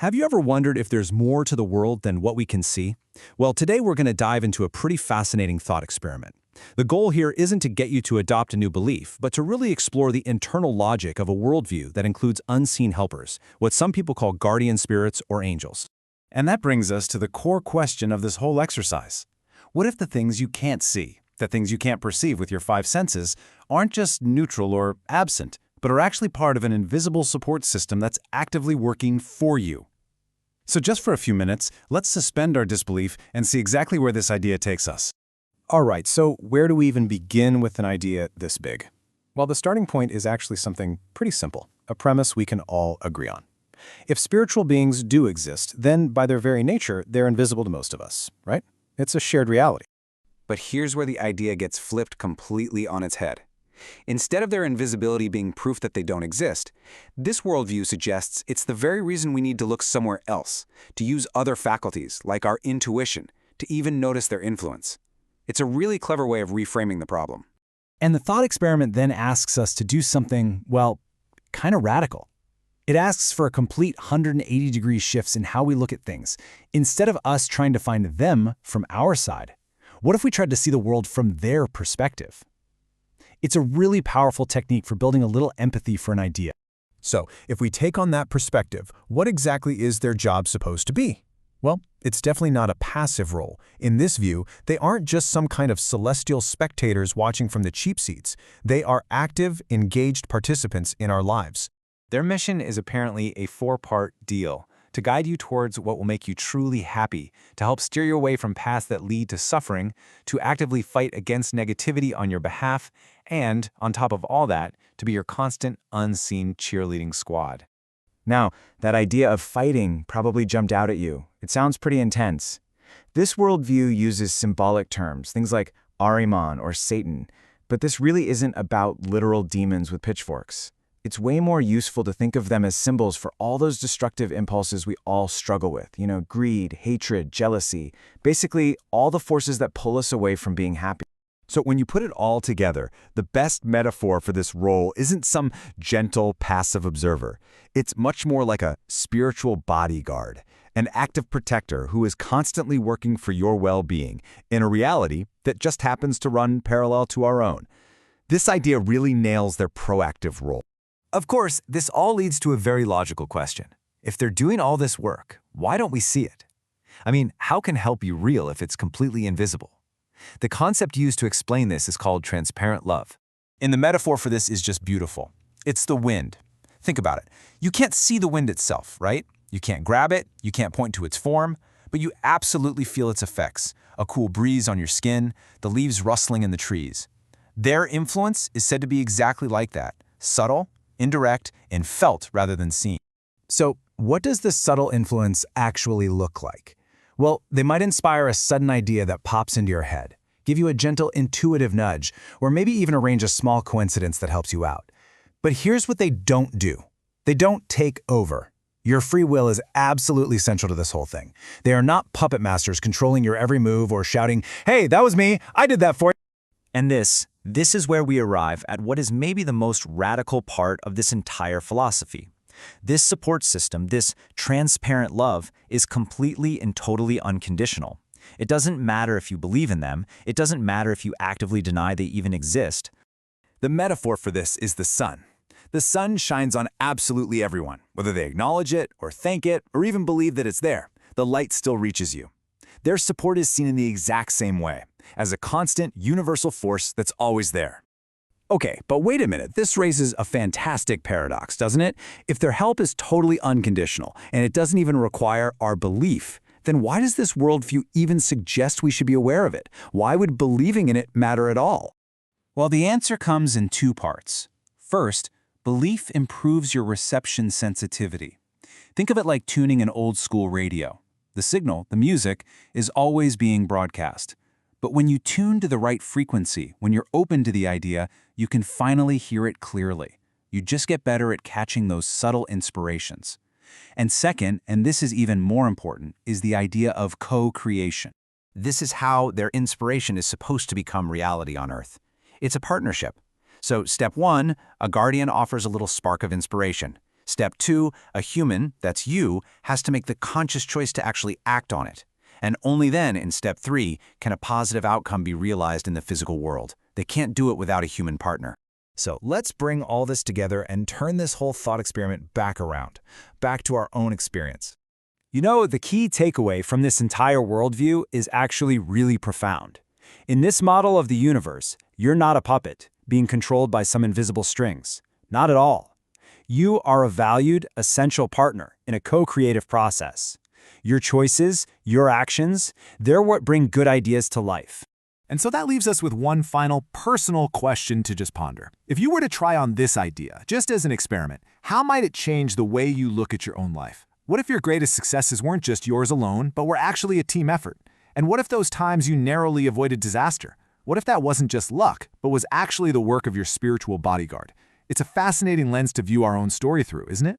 Have you ever wondered if there's more to the world than what we can see? Well, today we're going to dive into a pretty fascinating thought experiment. The goal here isn't to get you to adopt a new belief, but to really explore the internal logic of a worldview that includes unseen helpers, what some people call guardian spirits or angels. And that brings us to the core question of this whole exercise. What if the things you can't see, the things you can't perceive with your five senses, aren't just neutral or absent, but are actually part of an invisible support system that's actively working for you? So just for a few minutes, let's suspend our disbelief and see exactly where this idea takes us. All right, so where do we even begin with an idea this big? Well, the starting point is actually something pretty simple, a premise we can all agree on. If spiritual beings do exist, then by their very nature, they're invisible to most of us, right? It's a shared reality. But here's where the idea gets flipped completely on its head. Instead of their invisibility being proof that they don't exist, this worldview suggests it's the very reason we need to look somewhere else, to use other faculties, like our intuition, to even notice their influence. It's a really clever way of reframing the problem. And the thought experiment then asks us to do something, well, kind of radical. It asks for a complete 180-degree shifts in how we look at things. Instead of us trying to find them from our side, what if we tried to see the world from their perspective? It's a really powerful technique for building a little empathy for an idea. So, if we take on that perspective, what exactly is their job supposed to be? Well, it's definitely not a passive role. In this view, they aren't just some kind of celestial spectators watching from the cheap seats. They are active, engaged participants in our lives. Their mission is apparently a four-part deal: to guide you towards what will make you truly happy, to help steer you away from paths that lead to suffering, to actively fight against negativity on your behalf, and, on top of all that, to be your constant, unseen cheerleading squad. Now, that idea of fighting probably jumped out at you. It sounds pretty intense. This worldview uses symbolic terms, things like Ahriman or Satan, but this really isn't about literal demons with pitchforks. It's way more useful to think of them as symbols for all those destructive impulses we all struggle with. Greed, hatred, jealousy, basically all the forces that pull us away from being happy. So when you put it all together, the best metaphor for this role isn't some gentle, passive observer. It's much more like a spiritual bodyguard, an active protector who is constantly working for your well-being in a reality that just happens to run parallel to our own. This idea really nails their proactive role. Of course, this all leads to a very logical question. If they're doing all this work, why don't we see it? I mean, how can help be real if it's completely invisible? The concept used to explain this is called transparent love. And the metaphor for this is just beautiful. It's the wind. Think about it. You can't see the wind itself, right? You can't grab it, you can't point to its form, but you absolutely feel its effects. A cool breeze on your skin, the leaves rustling in the trees. Their influence is said to be exactly like that, subtle, indirect, and felt rather than seen. So, what does this subtle influence actually look like? Well, they might inspire a sudden idea that pops into your head, give you a gentle intuitive nudge, or maybe even arrange a small coincidence that helps you out. But here's what they don't do. They don't take over. Your free will is absolutely central to this whole thing. They are not puppet masters controlling your every move or shouting, "Hey, that was me, I did that for you." And this is where we arrive at what is maybe the most radical part of this entire philosophy. This support system, this transparent love, is completely and totally unconditional. It doesn't matter if you believe in them. It doesn't matter if you actively deny they even exist. The metaphor for this is the sun. The sun shines on absolutely everyone, whether they acknowledge it or thank it or even believe that it's there. The light still reaches you. Their support is seen in the exact same way, as a constant, universal force that's always there. Okay, but wait a minute, this raises a fantastic paradox, doesn't it? If their help is totally unconditional, and it doesn't even require our belief, then why does this worldview even suggest we should be aware of it? Why would believing in it matter at all? Well, the answer comes in two parts. First, belief improves your reception sensitivity. Think of it like tuning an old-school radio. The signal, the music, is always being broadcast. But when you tune to the right frequency, when you're open to the idea, you can finally hear it clearly. You just get better at catching those subtle inspirations. And second, and this is even more important, is the idea of co-creation. This is how their inspiration is supposed to become reality on Earth. It's a partnership. So step one, a guardian offers a little spark of inspiration. Step 2, a human, that's you, has to make the conscious choice to actually act on it. And only then, in step 3, can a positive outcome be realized in the physical world. They can't do it without a human partner. So let's bring all this together and turn this whole thought experiment back around, back to our own experience. You know, the key takeaway from this entire worldview is actually really profound. In this model of the universe, you're not a puppet, being controlled by some invisible strings. Not at all. You are a valued, essential partner in a co-creative process. Your choices, your actions, they're what bring good ideas to life. And so that leaves us with one final personal question to just ponder. If you were to try on this idea, just as an experiment, how might it change the way you look at your own life? What if your greatest successes weren't just yours alone, but were actually a team effort? And what if those times you narrowly avoided disaster? What if that wasn't just luck, but was actually the work of your spiritual bodyguard? It's a fascinating lens to view our own story through, isn't it?